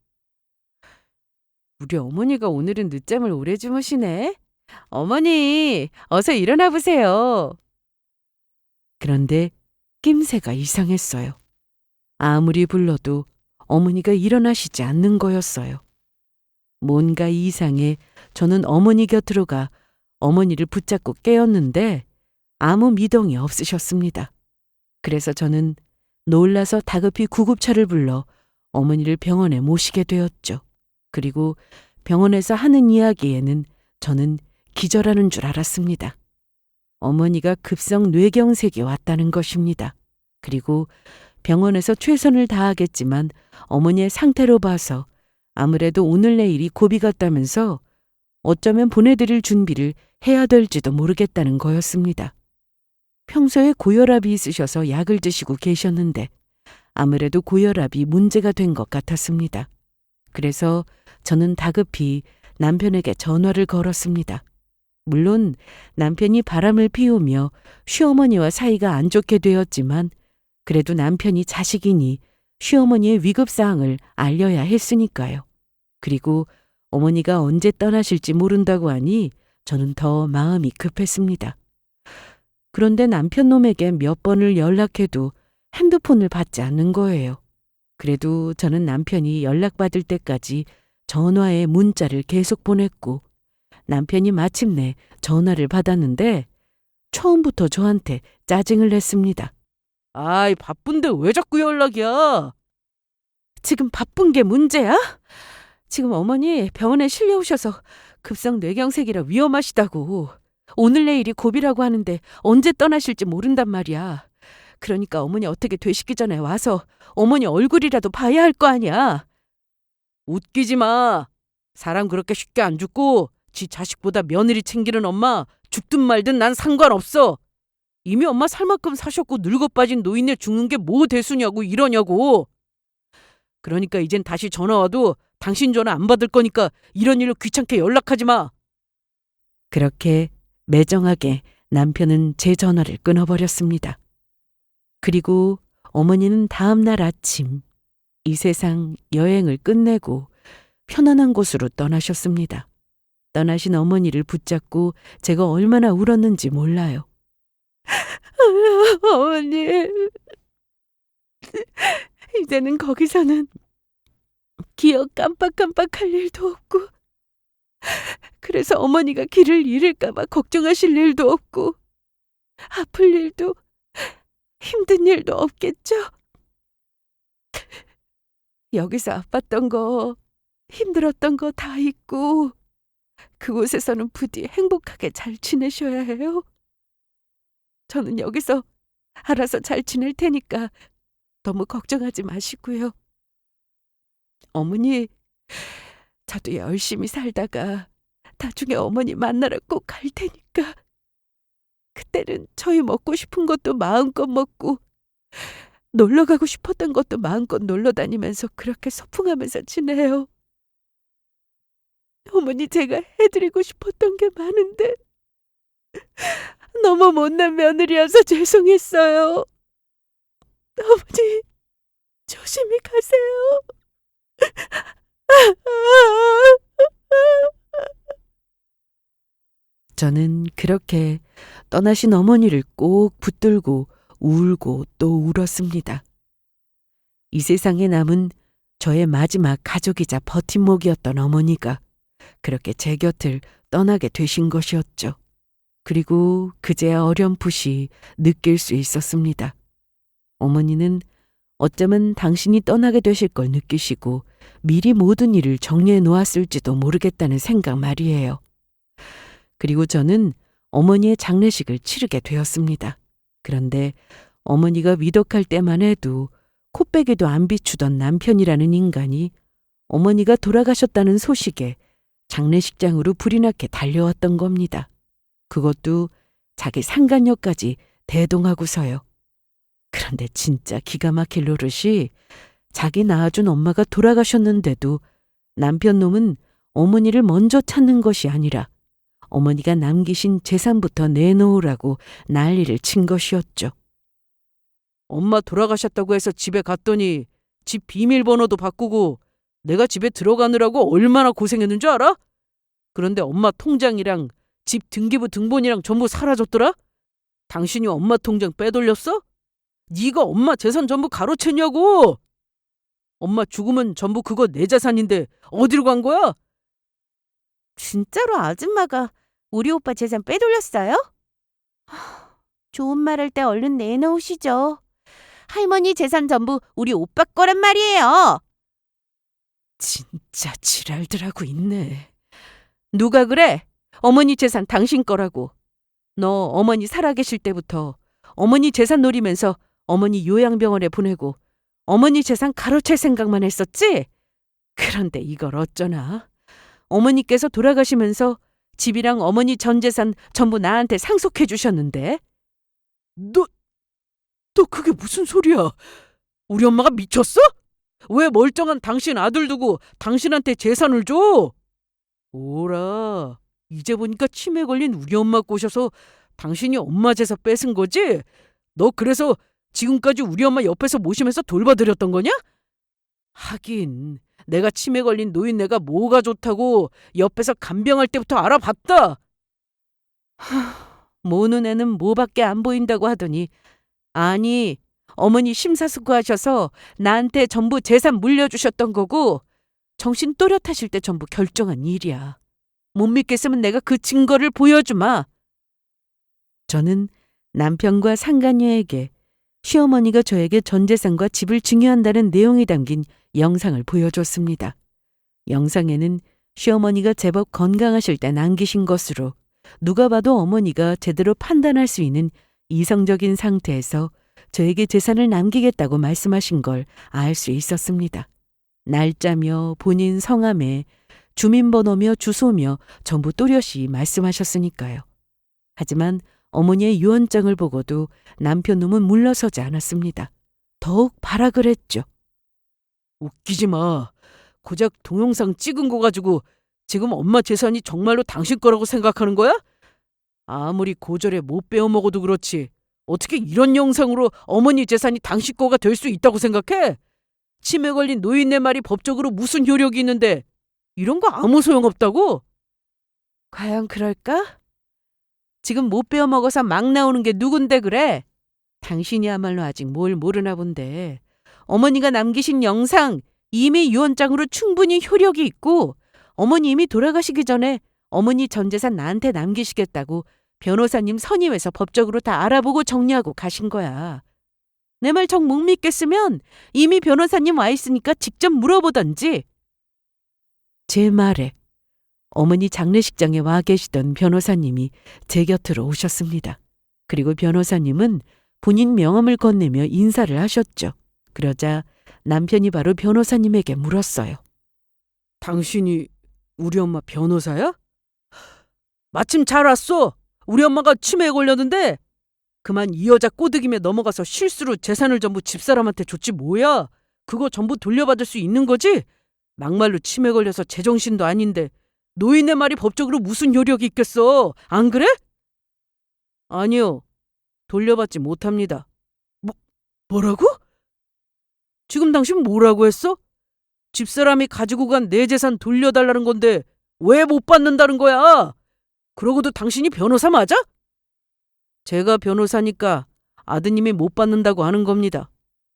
우리 어머니가 오늘은 늦잠을 오래 주무시네. 어머니, 어서 일어나 보세요. 그런데 낌새가 이상했어요. 아무리 불러도 어머니가 일어나시지 않는 거였어요. 뭔가 이상해 저는 어머니 곁으로 가 어머니를 붙잡고 깨웠는데 아무 미동이 없으셨습니다. 그래서 저는 놀라서 다급히 구급차를 불러 어머니를 병원에 모시게 되었죠. 그리고 병원에서 하는 이야기에는 저는 기절하는 줄 알았습니다. 어머니가 급성 뇌경색이 왔다는 것입니다. 그리고 병원에서 최선을 다하겠지만 어머니의 상태로 봐서 아무래도 오늘 내일이 고비 같다면서 어쩌면 보내드릴 준비를 해야 될지도 모르겠다는 거였습니다. 평소에 고혈압이 있으셔서 약을 드시고 계셨는데 아무래도 고혈압이 문제가 된 것 같았습니다. 그래서 저는 다급히 남편에게 전화를 걸었습니다. 물론 남편이 바람을 피우며 시어머니와 사이가 안 좋게 되었지만 그래도 남편이 자식이니 시어머니의 위급사항을 알려야 했으니까요. 그리고 어머니가 언제 떠나실지 모른다고 하니 저는 더 마음이 급했습니다. 그런데 남편 놈에게 몇 번을 연락해도 핸드폰을 받지 않는 거예요. 그래도 저는 남편이 연락받을 때까지 전화에 문자를 계속 보냈고 남편이 마침내 전화를 받았는데 처음부터 저한테 짜증을 냈습니다. 아이, 바쁜데 왜 자꾸 연락이야? 지금 바쁜 게 문제야? 지금 어머니 병원에 실려오셔서 급성 뇌경색이라 위험하시다고. 오늘 내일이 고비라고 하는데 언제 떠나실지 모른단 말이야. 그러니까 어머니 어떻게 되시기 전에 와서 어머니 얼굴이라도 봐야 할 거 아니야. 웃기지 마. 사람 그렇게 쉽게 안 죽고 지 자식보다 며느리 챙기는 엄마 죽든 말든 난 상관없어. 이미 엄마 살 만큼 사셨고 늙어 빠진 노인네 죽는 게 뭐 대수냐고 이러냐고. 그러니까 이젠 다시 전화 와도 당신 전화 안 받을 거니까 이런 일로 귀찮게 연락하지 마. 그렇게 매정하게 남편은 제 전화를 끊어버렸습니다. 그리고 어머니는 다음 날 아침 이 세상 여행을 끝내고 편안한 곳으로 떠나셨습니다. 떠나신 어머니를 붙잡고 제가 얼마나 울었는지 몰라요. 어머니, 이제는 거기서는 기억 깜빡깜빡할 일도 없고, 그래서 어머니가 길을 잃을까봐 걱정하실 일도 없고, 아플 일도 힘든 일도 없겠죠? 여기서 아팠던 거, 힘들었던 거 다 잊고 그곳에서는 부디 행복하게 잘 지내셔야 해요. 저는 여기서 알아서 잘 지낼 테니까 너무 걱정하지 마시고요. 어머니, 저도 열심히 살다가 나중에 어머니 만나러 꼭 갈 테니까 그때는 저희 먹고 싶은 것도 마음껏 먹고 놀러 가고 싶었던 것도 마음껏 놀러 다니면서 그렇게 소풍하면서 지내요. 어머니, 제가 해드리고 싶었던 게 많은데 너무 못난 며느리여서 죄송했어요. 어머니, 조심히 가세요. 저는 그렇게 떠나신 어머니를 꼭 붙들고 울고 또 울었습니다. 이 세상에 남은 저의 마지막 가족이자 버팀목이었던 어머니가 그렇게 제 곁을 떠나게 되신 것이었죠. 그리고 그제야 어렴풋이 느낄 수 있었습니다. 어머니는 어쩌면 당신이 떠나게 되실 걸 느끼시고 미리 모든 일을 정리해 놓았을지도 모르겠다는 생각 말이에요. 그리고 저는 어머니의 장례식을 치르게 되었습니다. 그런데 어머니가 위독할 때만 해도 코빼기도 안 비추던 남편이라는 인간이 어머니가 돌아가셨다는 소식에 장례식장으로 불이 나게 달려왔던 겁니다. 그것도 자기 상간녀까지 대동하고서요. 그런데 진짜 기가 막힐 노릇이 자기 낳아준 엄마가 돌아가셨는데도 남편 놈은 어머니를 먼저 찾는 것이 아니라 어머니가 남기신 재산부터 내놓으라고 난리를 친 것이었죠. 엄마 돌아가셨다고 해서 집에 갔더니 집 비밀번호도 바꾸고 내가 집에 들어가느라고 얼마나 고생했는 줄 알아? 그런데 엄마 통장이랑 집 등기부 등본이랑 전부 사라졌더라? 당신이 엄마 통장 빼돌렸어? 네가 엄마 재산 전부 가로챘냐고! 엄마 죽으면 전부 그거 내 재산인데 어디로 간 거야? 진짜로 아줌마가 우리 오빠 재산 빼돌렸어요? 좋은 말 할 때 얼른 내놓으시죠. 할머니 재산 전부 우리 오빠 거란 말이에요. 진짜 지랄들 하고 있네. 누가 그래? 어머니 재산 당신 거라고. 너 어머니 살아계실 때부터 어머니 재산 노리면서 어머니 요양병원에 보내고 어머니 재산 가로챌 생각만 했었지? 그런데 이걸 어쩌나? 어머니께서 돌아가시면서 집이랑 어머니 전 재산 전부 나한테 상속해 주셨는데? 너 그게 무슨 소리야? 우리 엄마가 미쳤어? 왜 멀쩡한 당신 아들 두고 당신한테 재산을 줘? 오라, 이제 보니까 치매 걸린 우리 엄마 꼬셔서 당신이 엄마 재산 뺏은 거지? 너 그래서 지금까지 우리 엄마 옆에서 모시면서 돌봐드렸던 거냐? 하긴 내가 치매 걸린 노인네가 뭐가 좋다고 옆에서 간병할 때부터 알아봤다. 모는 애는 뭐밖에 안 보인다고 하더니 아니 어머니 심사숙고하셔서 나한테 전부 재산 물려주셨던 거고 정신 또렷하실 때 전부 결정한 일이야. 못 믿겠으면 내가 그 증거를 보여주마. 저는 남편과 상간녀에게 시어머니가 저에게 전 재산과 집을 증여한다는 내용이 담긴 영상을 보여줬습니다. 영상에는 시어머니가 제법 건강하실 때 남기신 것으로 누가 봐도 어머니가 제대로 판단할 수 있는 이성적인 상태에서 저에게 재산을 남기겠다고 말씀하신 걸 알 수 있었습니다. 날짜며 본인 성함에 주민번호며 주소며 전부 또렷이 말씀하셨으니까요. 하지만 어머니의 유언장을 보고도 남편 놈은 물러서지 않았습니다. 더욱 발악을 했죠. 웃기지 마. 고작 동영상 찍은 거 가지고 지금 엄마 재산이 정말로 당신 거라고 생각하는 거야? 아무리 고절에 못 빼어먹어도 그렇지. 어떻게 이런 영상으로 어머니 재산이 당신 거가 될 수 있다고 생각해? 치매 걸린 노인네 말이 법적으로 무슨 효력이 있는데 이런 거 아무 소용없다고? 과연 그럴까? 지금 못 빼어먹어서 막 나오는 게 누군데 그래? 당신이야말로 아직 뭘 모르나 본데. 어머니가 남기신 영상 이미 유언장으로 충분히 효력이 있고 어머니 이미 돌아가시기 전에 어머니 전 재산 나한테 남기시겠다고 변호사님 선임해서 법적으로 다 알아보고 정리하고 가신 거야. 내 말 정 못 믿겠으면 이미 변호사님 와 있으니까 직접 물어보던지. 제 말에 어머니 장례식장에 와 계시던 변호사님이 제 곁으로 오셨습니다. 그리고 변호사님은 본인 명함을 건네며 인사를 하셨죠. 그러자 남편이 바로 변호사님에게 물었어요. 당신이 우리 엄마 변호사야? 마침 잘 왔어. 우리 엄마가 치매에 걸렸는데 그만 이 여자 꼬드김에 넘어가서 실수로 재산을 전부 집사람한테 줬지 뭐야. 그거 전부 돌려받을 수 있는 거지? 막말로 치매 걸려서 제정신도 아닌데 노인네 말이 법적으로 무슨 효력이 있겠어. 안 그래? 아니요. 돌려받지 못합니다. 뭐라고? 지금 당신 뭐라고 했어? 집사람이 가지고 간 내 재산 돌려달라는 건데 왜 못 받는다는 거야? 그러고도 당신이 변호사 맞아? 제가 변호사니까 아드님이 못 받는다고 하는 겁니다.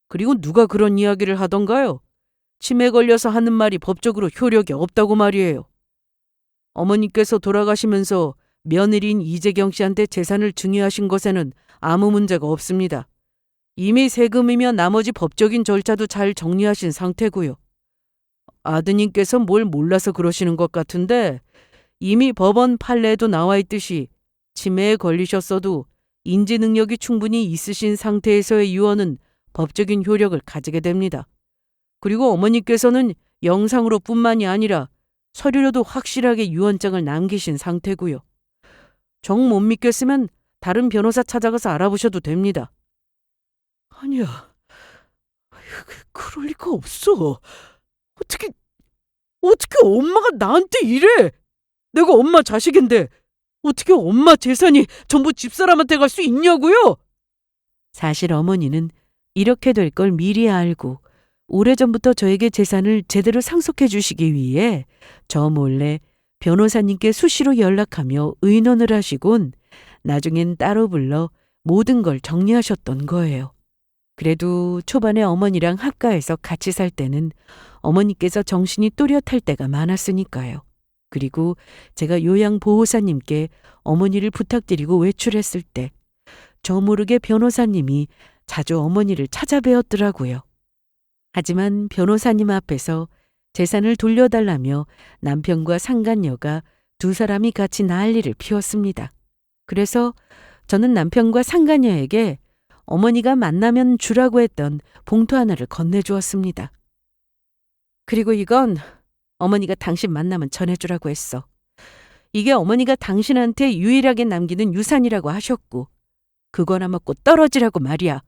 그리고 누가 그런 이야기를 하던가요? 치매 걸려서 하는 말이 법적으로 효력이 없다고 말이에요. 어머니께서 돌아가시면서 며느리인 이재경 씨한테 재산을 증여하신 것에는 아무 문제가 없습니다. 이미 세금이며 나머지 법적인 절차도 잘 정리하신 상태고요. 아드님께서 뭘 몰라서 그러시는 것 같은데 이미 법원 판례에도 나와 있듯이 치매에 걸리셨어도 인지 능력이 충분히 있으신 상태에서의 유언은 법적인 효력을 가지게 됩니다. 그리고 어머니께서는 영상으로 뿐만이 아니라 서류로도 확실하게 유언장을 남기신 상태고요. 정 못 믿겠으면 다른 변호사 찾아가서 알아보셔도 됩니다. 아니야. 그럴 리가 없어. 어떻게 엄마가 나한테 이래? 내가 엄마 자식인데 어떻게 엄마 재산이 전부 집사람한테 갈 수 있냐고요? 사실 어머니는 이렇게 될 걸 미리 알고 오래전부터 저에게 재산을 제대로 상속해 주시기 위해 저 몰래 변호사님께 수시로 연락하며 의논을 하시곤 나중엔 따로 불러 모든 걸 정리하셨던 거예요. 그래도 초반에 어머니랑 합가해서 같이 살 때는 어머니께서 정신이 또렷할 때가 많았으니까요. 그리고 제가 요양보호사님께 어머니를 부탁드리고 외출했을 때 저 모르게 변호사님이 자주 어머니를 찾아뵈었더라고요. 하지만 변호사님 앞에서 재산을 돌려달라며 남편과 상간녀가 두 사람이 같이 난리를 피웠습니다. 그래서 저는 남편과 상간녀에게 어머니가 만나면 주라고 했던 봉투 하나를 건네주었습니다. 그리고 이건 어머니가 당신 만나면 전해주라고 했어. 이게 어머니가 당신한테 유일하게 남기는 유산이라고 하셨고 그거나 먹고 떨어지라고 말이야.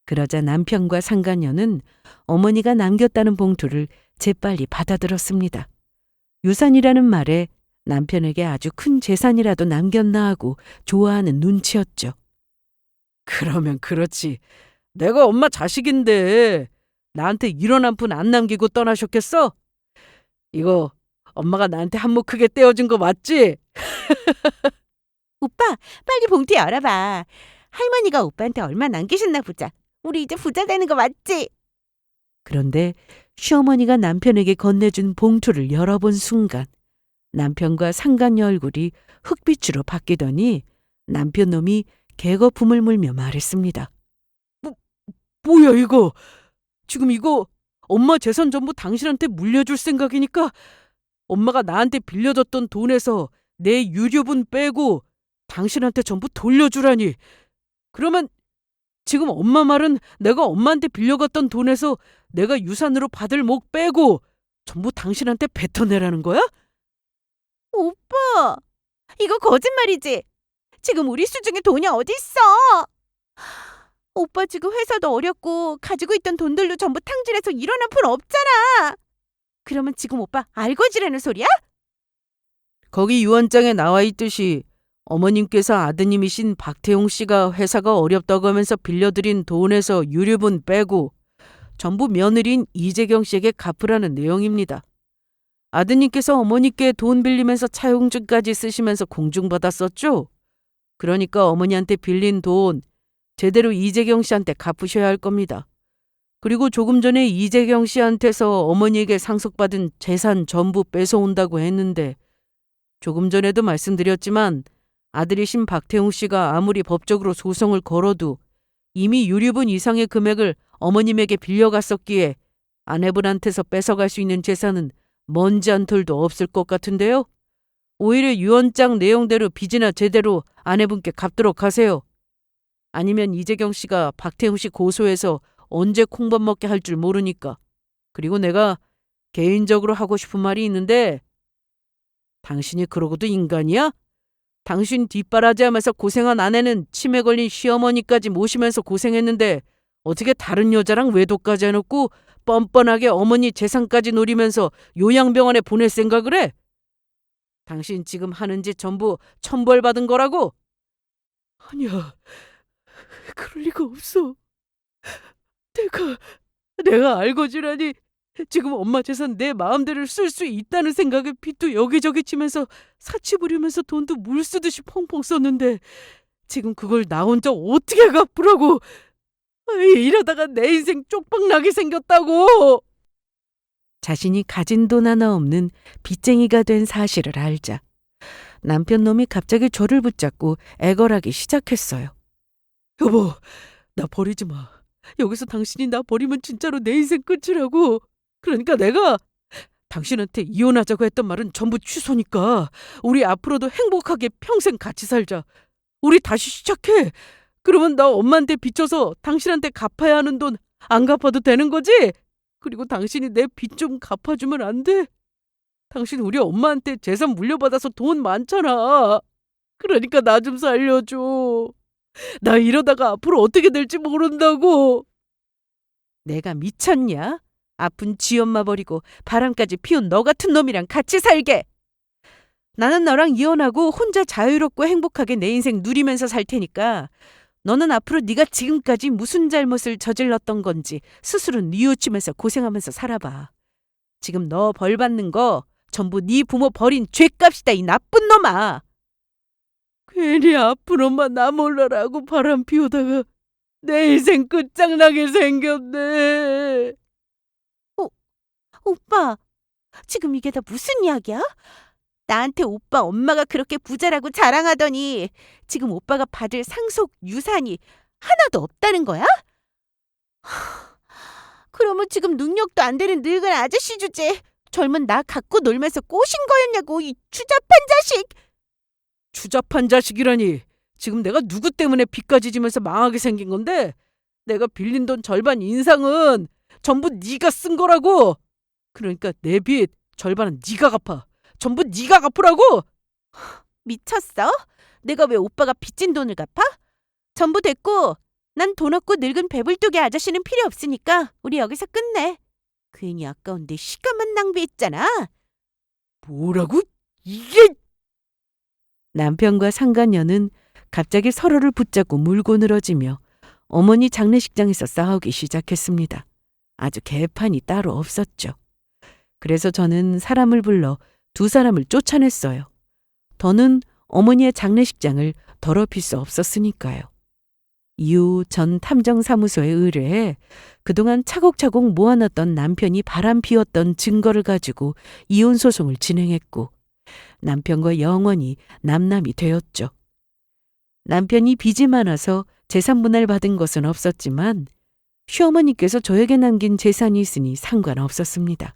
그러자 남편과 상간녀는 어머니가 남겼다는 봉투를 재빨리 받아들었습니다. 유산이라는 말에 남편에게 아주 큰 재산이라도 남겼나 하고 좋아하는 눈치였죠. 그러면 그렇지. 내가 엄마 자식인데 나한테 이런 한 푼 안 남기고 떠나셨겠어? 이거 엄마가 나한테 한몫 크게 떼어준 거 맞지? 오빠, 빨리 봉투 열어봐. 할머니가 오빠한테 얼마 남기셨나 보자. 우리 이제 부자 되는 거 맞지? 그런데 시어머니가 남편에게 건네준 봉투를 열어본 순간 남편과 상간녀 얼굴이 흑빛으로 바뀌더니 남편 놈이 개거품을 물며 말했습니다. 뭐야 이거? 지금 이거 엄마 재산 전부 당신한테 물려줄 생각이니까 엄마가 나한테 빌려줬던 돈에서 내 유류분 빼고 당신한테 전부 돌려주라니. 그러면 지금 엄마 말은 내가 엄마한테 빌려갔던 돈에서 내가 유산으로 받을 목 빼고 전부 당신한테 뱉어내라는 거야? 오빠, 이거 거짓말이지? 지금 우리 수중에 돈이 어디 있어? 오빠 지금 회사도 어렵고 가지고 있던 돈들도 전부 탕진해서 일원 한 푼 없잖아. 그러면 지금 오빠 알고 지라는 소리야? 거기 유언장에 나와 있듯이 어머님께서 아드님이신 박태웅 씨가 회사가 어렵다고 하면서 빌려드린 돈에서 유류분 빼고 전부 며느리인 이재경 씨에게 갚으라는 내용입니다. 아드님께서 어머니께 돈 빌리면서 차용증까지 쓰시면서 공중받았었죠? 그러니까 어머니한테 빌린 돈 제대로 이재경 씨한테 갚으셔야 할 겁니다. 그리고 조금 전에 이재경 씨한테서 어머니에게 상속받은 재산 전부 뺏어온다고 했는데 조금 전에도 말씀드렸지만 아들이신 박태웅 씨가 아무리 법적으로 소송을 걸어도 이미 유류분 이상의 금액을 어머님에게 빌려갔었기에 아내분한테서 뺏어갈 수 있는 재산은 먼지 한 톨도 없을 것 같은데요. 오히려 유언장 내용대로 빚이나 제대로 아내분께 갚도록 하세요. 아니면 이재경 씨가 박태웅 씨 고소해서 언제 콩밥 먹게 할 줄 모르니까. 그리고 내가 개인적으로 하고 싶은 말이 있는데 당신이 그러고도 인간이야? 당신 뒷바라지하면서 고생한 아내는 치매 걸린 시어머니까지 모시면서 고생했는데 어떻게 다른 여자랑 외도까지 해놓고 뻔뻔하게 어머니 재산까지 노리면서 요양병원에 보낼 생각을 해? 당신 지금 하는 짓 전부 천벌받은 거라고? 아니야, 그럴 리가 없어. 내가 알거지라니 지금 엄마 재산 내 마음대로 쓸 수 있다는 생각에 빚도 여기저기 치면서 사치 부리면서 돈도 물 쓰듯이 펑펑 썼는데 지금 그걸 나 혼자 어떻게 갚으라고. 이러다가 내 인생 쪽박나게 생겼다고. 자신이 가진 돈 하나 없는 빚쟁이가 된 사실을 알자 남편 놈이 갑자기 저를 붙잡고 애걸하기 시작했어요. 여보, 나 버리지 마. 여기서 당신이 나 버리면 진짜로 내 인생 끝이라고. 그러니까 내가 당신한테 이혼하자고 했던 말은 전부 취소니까 우리 앞으로도 행복하게 평생 같이 살자. 우리 다시 시작해. 그러면 나 엄마한테 빚져서 당신한테 갚아야 하는 돈 안 갚아도 되는 거지? 그리고 당신이 내 빚 좀 갚아주면 안 돼? 당신 우리 엄마한테 재산 물려받아서 돈 많잖아. 그러니까 나 좀 살려줘. 나 이러다가 앞으로 어떻게 될지 모른다고. 내가 미쳤냐? 아픈 지 엄마 버리고 바람까지 피운 너 같은 놈이랑 같이 살게. 나는 너랑 이혼하고 혼자 자유롭고 행복하게 내 인생 누리면서 살 테니까 너는 앞으로 네가 지금까지 무슨 잘못을 저질렀던 건지 스스로 뉘우치면서 고생하면서 살아봐. 지금 너 벌 받는 거 전부 네 부모 버린 죗값이다, 이 나쁜 놈아. 괜히 아픈 엄마 나 몰라라고 바람 피우다가 내 인생 끝장나게 생겼네. 오빠, 지금 이게 다 무슨 이야기야? 나한테 오빠 엄마가 그렇게 부자라고 자랑하더니 지금 오빠가 받을 상속 유산이 하나도 없다는 거야? 그러면 지금 능력도 안 되는 늙은 아저씨 주제 젊은 나 갖고 놀면서 꼬신 거였냐고, 이 추잡한 자식. 추잡한 자식이라니. 지금 내가 누구 때문에 빚까지 지면서 망하게 생긴 건데 내가 빌린 돈 절반 인상은 전부 네가 쓴 거라고. 그러니까 내 빚 절반은 네가 갚아. 전부 네가 갚으라고. 미쳤어? 내가 왜 오빠가 빚진 돈을 갚아? 전부 됐고 난 돈 없고 늙은 배불뚝의 아저씨는 필요 없으니까 우리 여기서 끝내. 괜히 아까운데 시간만 낭비했잖아. 뭐라고? 이게... 남편과 상간녀는 갑자기 서로를 붙잡고 물고 늘어지며 어머니 장례식장에서 싸우기 시작했습니다. 아주 개판이 따로 없었죠. 그래서 저는 사람을 불러 두 사람을 쫓아냈어요. 더는 어머니의 장례식장을 더럽힐 수 없었으니까요. 이후 전 탐정사무소에 의뢰해 그동안 차곡차곡 모아놨던 남편이 바람 피웠던 증거를 가지고 이혼 소송을 진행했고 남편과 영원히 남남이 되었죠. 남편이 빚이 많아서 재산 분할 받은 것은 없었지만 시어머니께서 저에게 남긴 재산이 있으니 상관없었습니다.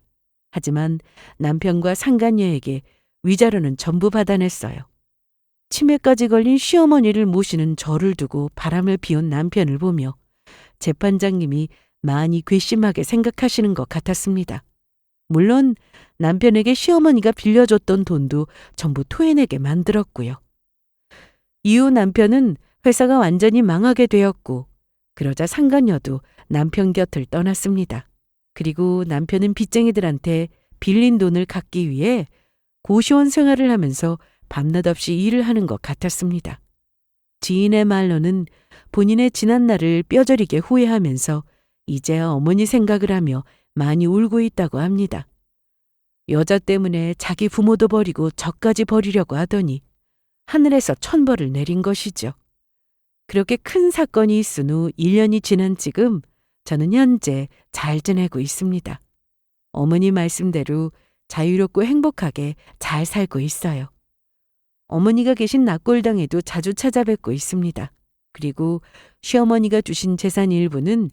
하지만 남편과 상간녀에게 위자료는 전부 받아냈어요. 치매까지 걸린 시어머니를 모시는 저를 두고 바람을 피운 남편을 보며 재판장님이 많이 괘씸하게 생각하시는 것 같았습니다. 물론 남편에게 시어머니가 빌려줬던 돈도 전부 토해내게 만들었고요. 이후 남편은 회사가 완전히 망하게 되었고 그러자 상간녀도 남편 곁을 떠났습니다. 그리고 남편은 빚쟁이들한테 빌린 돈을 갚기 위해 고시원 생활을 하면서 밤낮 없이 일을 하는 것 같았습니다. 지인의 말로는 본인의 지난 날을 뼈저리게 후회하면서 이제야 어머니 생각을 하며 많이 울고 있다고 합니다. 여자 때문에 자기 부모도 버리고 저까지 버리려고 하더니 하늘에서 천벌을 내린 것이죠. 그렇게 큰 사건이 있은 후 1년이 지난 지금 저는 현재 잘 지내고 있습니다. 어머니 말씀대로 자유롭고 행복하게 잘 살고 있어요. 어머니가 계신 낙골당에도 자주 찾아뵙고 있습니다. 그리고 시어머니가 주신 재산 일부는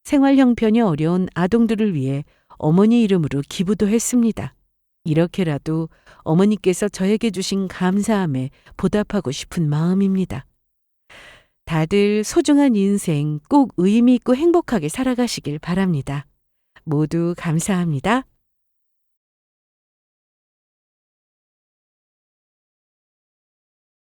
생활 형편이 어려운 아동들을 위해 어머니 이름으로 기부도 했습니다. 이렇게라도 어머니께서 저에게 주신 감사함에 보답하고 싶은 마음입니다. 다들 소중한 인생 꼭 의미 있고 행복하게 살아가시길 바랍니다. 모두 감사합니다.